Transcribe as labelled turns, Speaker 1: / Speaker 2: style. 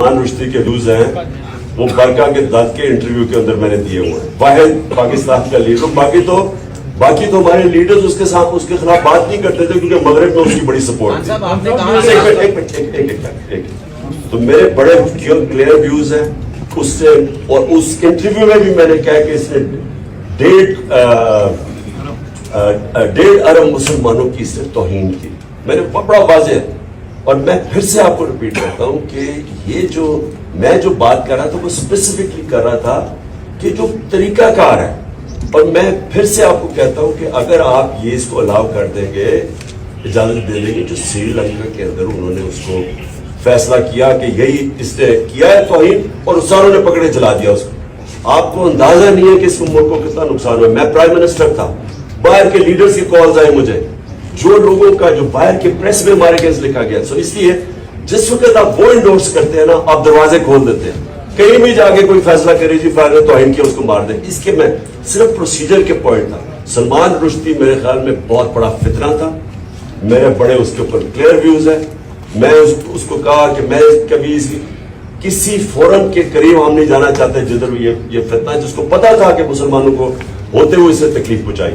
Speaker 1: सलमान रुश्दी के व्यूज हैं वो बरका के दत्त के इंटरव्यू के अंदर मैंने दिए हुए हैं। वाहिद पाकिस्तान का लीडर, बाकी तो हमारे लीडर्स उसके खिलाफ बात नहीं करते थे क्योंकि मगरब में उसकी बड़ी सपोर्ट थी। तो मेरे बड़े क्लियर व्यूज हैं उससे, और उस इंटरव्यू में भी मैंने कहा कि इसने 1.5 अरब मुसलमानों की इससे तौहीन की। मैंने बड़ा वाज़ेह, और मैं फिर से आपको रिपीट करता हूं कि ये जो मैं जो बात कर रहा था वो स्पेसिफिकली कर रहा था कि जो तरीकाकार है, और मैं फिर से आपको कहता हूं कि अगर आप ये इसको अलाउ कर देंगे, इजाजत दे देंगे, जो श्रीलंका के अंदर उन्होंने उसको फैसला किया कि यही इसने किया है तौहीन, और सारों ने पकड़े चला दिया उसको। आपको अंदाजा नहीं है कि इस मुल्क को कितना नुकसान हुआ। मैं प्राइम मिनिस्टर था, बाहर के लीडर्स की कॉल्स आए मुझे, जो लोगों का जो बाहर के प्रेस में हमारे केस लिखा गया। सो इसलिए जिस वक्त आप वो इंडोर्स करते हैं ना, आप दरवाजे खोल देते हैं, कहीं भी जाके कोई फैसला करे जी फायदा तौहीन किया उसको मार दे। इसके मैं सिर्फ प्रोसीजर के पॉइंट था। सलमान रुश्दी मेरे ख्याल में बहुत बड़ा फितना था, मेरे बड़े उसके ऊपर क्लियर व्यूज है। मैं उसको कहा कि मैं कभी किसी फोरम के करीब हम नहीं जाना चाहते जिधर ये फितना, जिसको पता था कि मुसलमानों को होते हुए इससे तकलीफ पहुंचाई।